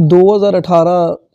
2018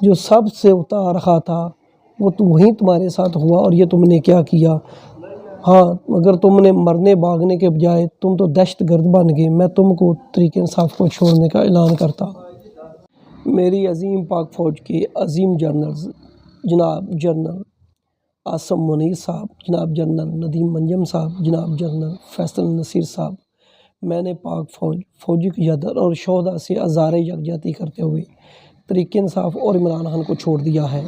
جو سب سے ہوتا رہا تھا وہ تو وہیں تمہارے ساتھ ہوا اور یہ تم نے کیا کیا۔ ہاں مگر تم نے مرنے بھاگنے کے بجائے تم تو دہشت گرد بن گئے۔ میں تم کو تحریک انصاف کو چھوڑنے کا اعلان کرتا۔ میری عظیم پاک فوج کے عظیم جنرلز جناب جنرل عاصم منیر صاحب، جناب جنرل ندیم منجم صاحب، جناب جنرل فیصل نصیر صاحب، میں نے پاک فوج، فوجی قیادت اور شہداء سے اظہار یکجہتی کرتے ہوئے تحریک انصاف اور عمران خان کو چھوڑ دیا ہے۔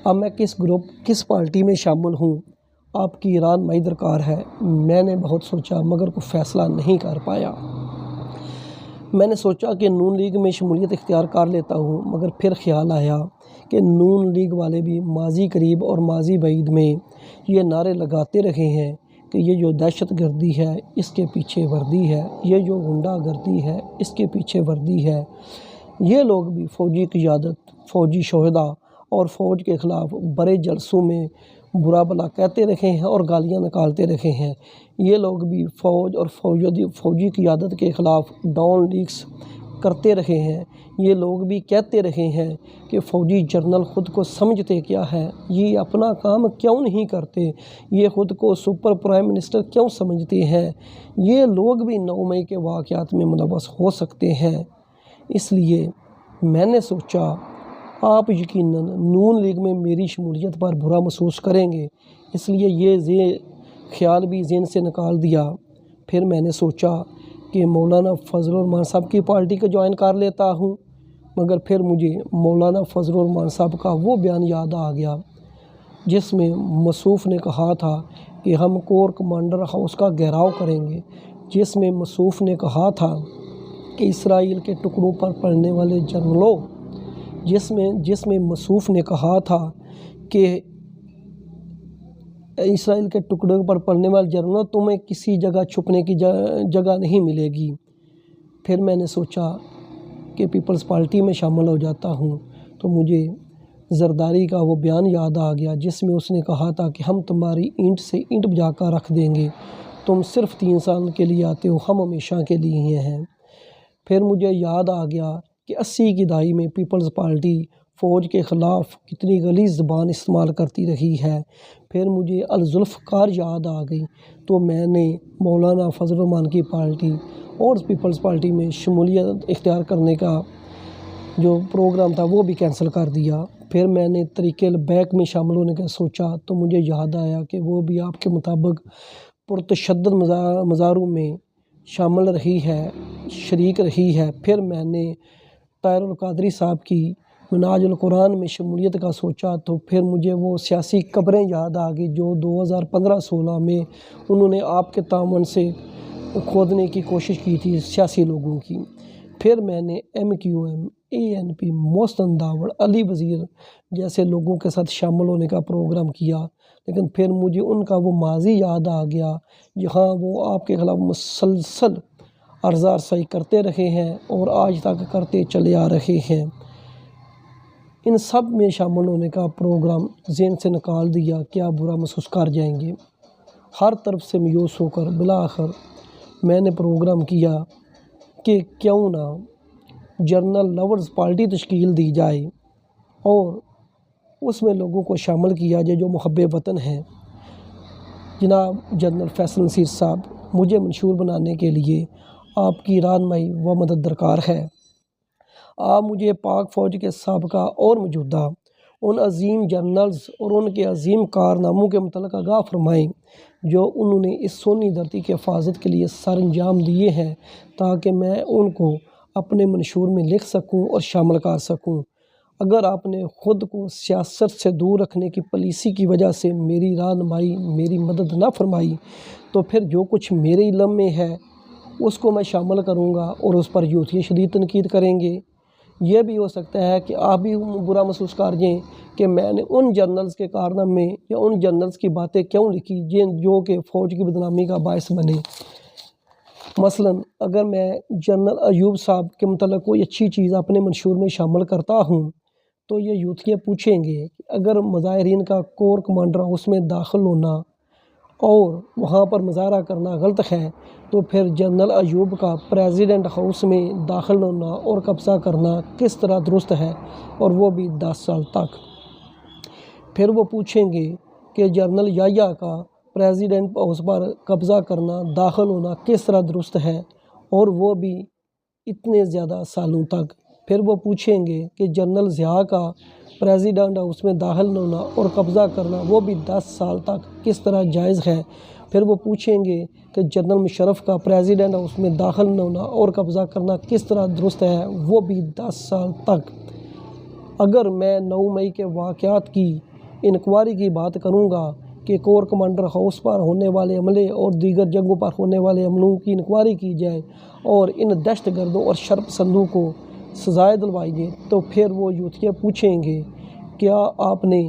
اب میں کس گروپ، کس پارٹی میں شامل ہوں، آپ کی رہنمائی درکار ہے۔ میں نے بہت سوچا مگر کوئی فیصلہ نہیں کر پایا۔ میں نے سوچا کہ نون لیگ میں شمولیت اختیار کر لیتا ہوں، مگر پھر خیال آیا کہ نون لیگ والے بھی ماضی قریب اور ماضی بعید میں یہ نعرے لگاتے رہے ہیں کہ یہ جو دہشت گردی ہے اس کے پیچھے وردی ہے، یہ جو غنڈہ گردی ہے اس کے پیچھے وردی ہے۔ یہ لوگ بھی فوجی قیادت، فوجی شہداء اور فوج کے خلاف بڑے جلسوں میں برا بھلا کہتے رہے ہیں اور گالیاں نکالتے رہے ہیں۔ یہ لوگ بھی فوج اور فوجی قیادت کے خلاف ڈاؤن لیگز کرتے رہے ہیں۔ یہ لوگ بھی کہتے رہے ہیں کہ فوجی جنرل خود کو سمجھتے کیا ہے، یہ اپنا کام کیوں نہیں کرتے، یہ خود کو سپر پرائم منسٹر کیوں سمجھتے ہیں۔ یہ لوگ بھی 9 مئی کے واقعات میں ملوث ہو سکتے ہیں۔ اس لیے میں نے سوچا آپ یقیناً نون لیگ میں میری شمولیت پر برا محسوس کریں گے، اس لیے یہ خیال بھی ذہن سے نکال دیا۔ پھر میں نے سوچا کہ مولانا فضل الرحمان صاحب کی پارٹی کو جوائن کر لیتا ہوں، مگر پھر مجھے مولانا فضل الرحمان صاحب کا وہ بیان یاد آ گیا جس میں مصوف نے کہا تھا کہ ہم کور کمانڈر ہاؤس کا گھیراؤ کریں گے، جس میں مصوف نے کہا تھا کہ اسرائیل کے ٹکڑوں پر پڑنے والے جنرلوں، جس میں مصوف نے کہا تھا کہ اسرائیل کے ٹکڑوں پر پڑنے والے جنرلوں تمہیں کسی جگہ چھپنے کی جگہ نہیں ملے گی۔ پھر میں نے سوچا کہ پیپلز پارٹی میں شامل ہو جاتا ہوں تو مجھے زرداری کا وہ بیان یاد آ گیا جس میں اس نے کہا تھا کہ ہم تمہاری اینٹ سے اینٹ بجا کر رکھ دیں گے، تم صرف 3 سال کے لیے آتے ہو، ہم ہمیشہ کے لیے ہی ہیں۔ پھر مجھے یاد آ گیا کہ 80 کی دہائی میں پیپلز پارٹی فوج کے خلاف کتنی غلیظ زبان استعمال کرتی رہی ہے۔ پھر مجھے الذوالفقار یاد آ گئی تو میں نے مولانا فضل الرحمان کی پارٹی اور پیپلز پارٹی میں شمولیت اختیار کرنے کا جو پروگرام تھا وہ بھی کینسل کر دیا۔ پھر میں نے تحریک البیک میں شامل ہونے کا سوچا تو مجھے یاد آیا کہ وہ بھی آپ کے مطابق پرتشدد مظاہروں میں شامل رہی ہے، شریک رہی ہے۔ پھر میں نے طاہر القادری صاحب کی منہاج القرآن میں شمولیت کا سوچا تو پھر مجھے وہ سیاسی قبریں یاد آ گئی جو 2015-16 میں انہوں نے آپ کے تعاون سے کھودنے کی کوشش کی تھی سیاسی لوگوں کی۔ پھر میں نے MQM، ANP، محسن داوڑ، علی وزیر جیسے لوگوں کے ساتھ شامل ہونے کا پروگرام کیا، لیکن پھر مجھے ان کا وہ ماضی یاد آ گیا جہاں وہ آپ کے خلاف مسلسل عرضہ رسائی کرتے رہے ہیں اور آج تک کرتے چلے آ رہے ہیں۔ ان سب میں شامل ہونے کا پروگرام ذہن سے نکال دیا، کیا برا محسوس کر جائیں گے۔ ہر طرف سے مایوس ہو کر بالآخر میں نے پروگرام کیا کہ کیوں نہ جنرل لاورز پارٹی تشکیل دی جائے اور اس میں لوگوں کو شامل کیا جائے جو محب وطن ہیں۔ جناب جنرل فیصل نصیر صاحب، مجھے منشور بنانے کے لیے آپ کی رہنمائی و مدد درکار ہے۔ آپ مجھے پاک فوج کے سابقہ اور موجودہ ان عظیم جنرلز اور ان کے عظیم کارناموں کے متعلق آگاہ فرمائیں جو انہوں نے اس سونی دھرتی کی حفاظت کے لیے سر انجام دیے ہیں، تاکہ میں ان کو اپنے منشور میں لکھ سکوں اور شامل کر سکوں۔ اگر آپ نے خود کو سیاست سے دور رکھنے کی پالیسی کی وجہ سے میری رہنمائی، میری مدد نہ فرمائی تو پھر جو کچھ میرے علم میں ہے اس کو میں شامل کروں گا اور اس پر یوتھی شدید تنقید کریں گے۔ یہ بھی ہو سکتا ہے کہ آپ بھی برا محسوس کر جائیں کہ میں نے ان جنرلز کے کارنامے یا ان جنرلز کی باتیں کیوں لکھی جو کہ فوج کی بدنامی کا باعث بنے۔ مثلاً اگر میں جنرل ایوب صاحب کے متعلق کوئی اچھی چیز اپنے منشور میں شامل کرتا ہوں تو یہ یوتھیاں پوچھیں گے کہ اگر مظاہرین کا کور کمانڈر ہاؤس میں داخل ہونا اور وہاں پر مظاہرہ کرنا غلط ہے تو پھر جنرل ایوب کا پریزیڈنٹ ہاؤس میں داخل ہونا اور قبضہ کرنا کس طرح درست ہے، اور وہ بھی 10 سال تک۔ پھر وہ پوچھیں گے کہ جنرل یحییٰ کا پریزیڈنٹ ہاؤس پر قبضہ کرنا، داخل ہونا کس طرح درست ہے، اور وہ بھی اتنے زیادہ سالوں تک۔ پھر وہ پوچھیں گے کہ جنرل ضیاء کا پریزیڈنٹ ہاؤس میں داخل ہونا اور قبضہ کرنا، وہ بھی 10 سال تک کس طرح جائز ہے۔ پھر وہ پوچھیں گے کہ جنرل مشرف کا پریزیڈنٹ ہاؤس میں داخل ہونا اور قبضہ کرنا کس طرح درست ہے، وہ بھی 10 سال تک۔ اگر میں 9 مئی کے واقعات کی انکوائری کی بات کروں گا کہ کور کمانڈر ہاؤس پر ہونے والے عملے اور دیگر جگہوں پر ہونے والے عملوں کی انکوائری کی جائے اور ان دہشت گردوں اور شر پسندوں کو سزائیں دلوائی جائیں، تو پھر وہ یوتھیا پوچھیں گے کیا آپ نے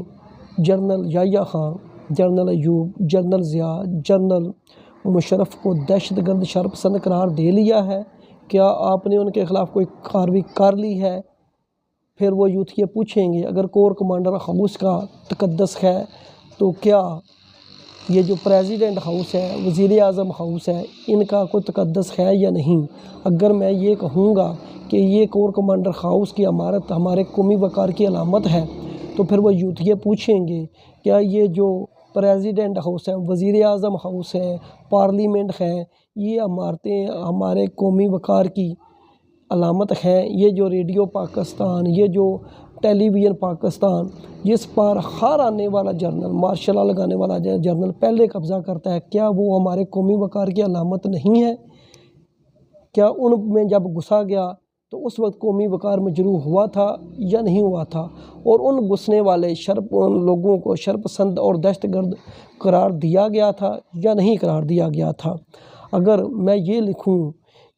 general Yahya Khan, general Ayub, general Zia, general Musharraf کو دہشت گرد شر پسند قرار دے لیا ہے؟ کیا آپ نے ان کے خلاف کوئی کارروائی کر لی ہے؟ پھر وہ یوتھیا پوچھیں گے اگر کور کمانڈر ہاؤس کا تقدس ہے تو کیا یہ جو پریزیڈنٹ ہاؤس ہے، وزیر اعظم ہاؤس ہے، ان کا کوئی تقدس ہے یا نہیں؟ اگر میں یہ کہوں گا کہ یہ کور کمانڈر ہاؤس کی عمارت ہمارے قومی وقار کی علامت ہے، تو پھر وہ یوتھیا پوچھیں گے کیا یہ جو پریزیڈنٹ ہاؤس ہے، وزیر اعظم ہاؤس ہے، پارلیمنٹ ہے، یہ عمارتیں ہمارے قومی وقار کی علامت ہیں؟ یہ جو ریڈیو پاکستان، یہ جو ٹیلی ویژن پاکستان، جس پر ہر آنے والا جرنل، مارشل لا لگانے والا جرنل پہلے قبضہ کرتا ہے، کیا وہ ہمارے قومی وقار کی علامت نہیں ہے؟ کیا ان میں جب گھسا گیا تو اس وقت قومی وقار مجروح ہوا تھا یا نہیں ہوا تھا؟ اور ان گھسنے والے لوگوں کو شرپسند اور دہشت گرد قرار دیا گیا تھا یا نہیں قرار دیا گیا تھا؟ اگر میں یہ لکھوں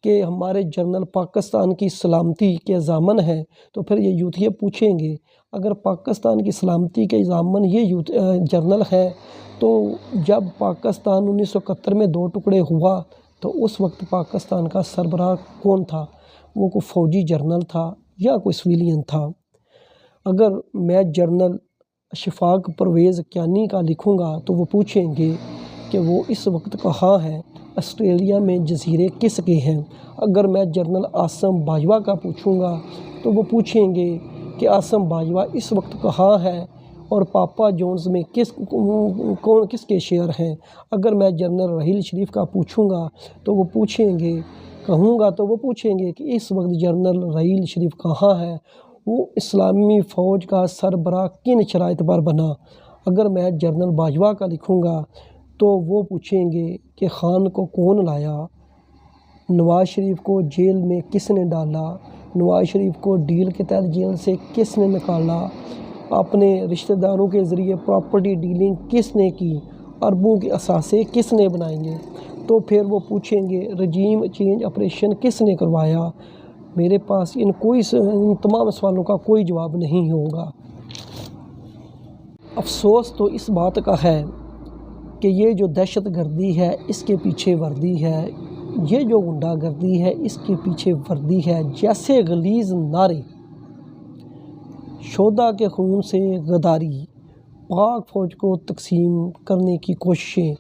کہ ہمارے جرنل پاکستان کی سلامتی کے ضامن ہیں، تو پھر یہ یوتھیا پوچھیں گے اگر پاکستان کی سلامتی کے ضامن یہ جرنل ہے تو جب پاکستان 1971 میں 2 ٹکڑے ہوا تو اس وقت پاکستان کا سربراہ کون تھا؟ وہ کوئی فوجی جرنل تھا یا کوئی سویلین تھا؟ اگر میں جرنل اشفاق پرویز کیانی کا لکھوں گا تو وہ پوچھیں گے کہ وہ اس وقت کہاں ہے، آسٹریلیا میں جزیرے کس کے ہیں؟ اگر میں جنرل عاصم باجوہ کا پوچھوں گا تو وہ پوچھیں گے کہ عاصم باجوہ اس وقت کہاں ہے اور پاپا جونز میں کس کے شہر ہیں؟ اگر میں جنرل رحیل شریف کا پوچھوں گا تو وہ پوچھیں گے کہ اس وقت جنرل رحیل شریف کہاں ہے، وہ اسلامی فوج کا سربراہ کن شرائط پر بنا؟ اگر میں جنرل باجوہ کا لکھوں گا تو وہ پوچھیں گے کہ خان کو کون لایا، نواز شریف کو جیل میں کس نے ڈالا، نواز شریف کو ڈیل کے تحت جیل سے کس نے نکالا، اپنے رشتہ داروں کے ذریعے پراپرٹی ڈیلنگ کس نے کی، اربوں کے اثاثے کس نے بنائیں گے؟ تو پھر وہ پوچھیں گے رجیم چینج آپریشن کس نے کروایا؟ میرے پاس ان تمام سوالوں کا کوئی جواب نہیں ہوگا۔ افسوس تو اس بات کا ہے کہ یہ جو دہشت گردی ہے اس کے پیچھے وردی ہے، یہ جو غنڈہ گردی ہے اس کے پیچھے وردی ہے۔ جیسے غلیظ نعرے، شہداء کے خون سے غداری، پاک فوج کو تقسیم کرنے کی کوششیں،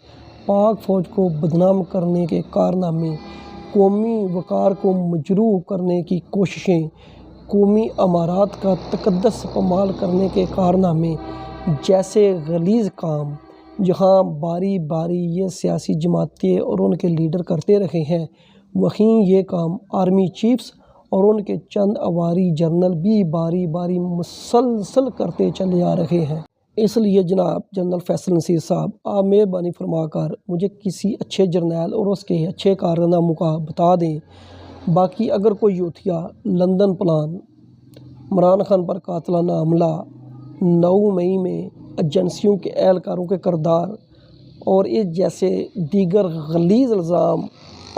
پاک فوج کو بدنام کرنے کے کارنامے، قومی وقار کو مجروح کرنے کی کوششیں، قومی امارات کا تقدس پامال کرنے کے کارنامے جیسے غلیظ کام جہاں باری باری یہ سیاسی جماعتیں اور ان کے لیڈر کرتے رہے ہیں، وہیں یہ کام آرمی چیفز اور ان کے چند عواری جنرل بھی باری باری مسلسل کرتے چلے آ رہے ہیں۔ اس لیے جناب جنرل فیصل نصیر صاحب، آپ مہربانی فرما کر مجھے کسی اچھے جرنیل اور اس کے اچھے کارناموں کا بتا دیں۔ باقی اگر کوئی یوتھیا لندن پلان، عمران خان پر قاتلانہ حملہ، 9 مئی میں ایجنسیوں کے اہلکاروں کے کردار اور اس جیسے دیگر غلیظ الزام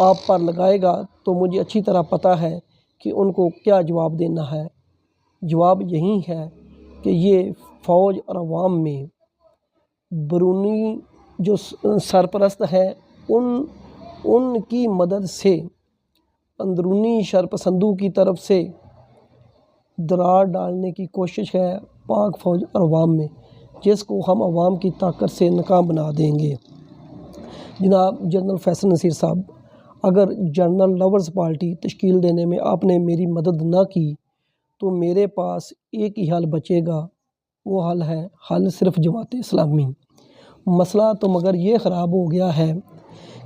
آپ پر لگائے گا تو مجھے اچھی طرح پتہ ہے کہ ان کو کیا جواب دینا ہے۔ جواب یہی ہے کہ یہ فوج اور عوام میں بیرونی جو سرپرست ہیں ان کی مدد سے اندرونی شرپسندوں کی طرف سے درار ڈالنے کی کوشش ہے پاک فوج اور عوام میں، جس کو ہم عوام کی طاقت سے ناکام بنا دیں گے۔ جناب جنرل فیصل نصیر صاحب، اگر جنرل لورز پارٹی تشکیل دینے میں آپ نے میری مدد نہ کی تو میرے پاس ایک ہی حل بچے گا، وہ حل صرف جماعت اسلامی۔ مسئلہ تو مگر یہ خراب ہو گیا ہے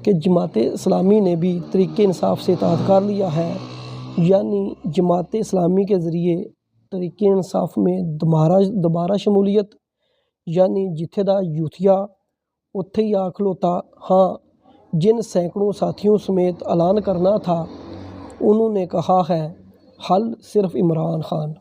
کہ جماعت اسلامی نے بھی تحریک انصاف سے اتحاد کر لیا ہے، یعنی جماعت اسلامی کے ذریعے تحریک انصاف میں دوبارہ شمولیت، یعنی جتھے دا یوتھیا اتھے ہی آ کھلوتا۔ ہاں، جن سینکڑوں ساتھیوں سمیت اعلان کرنا تھا انہوں نے کہا ہے حل صرف عمران خان۔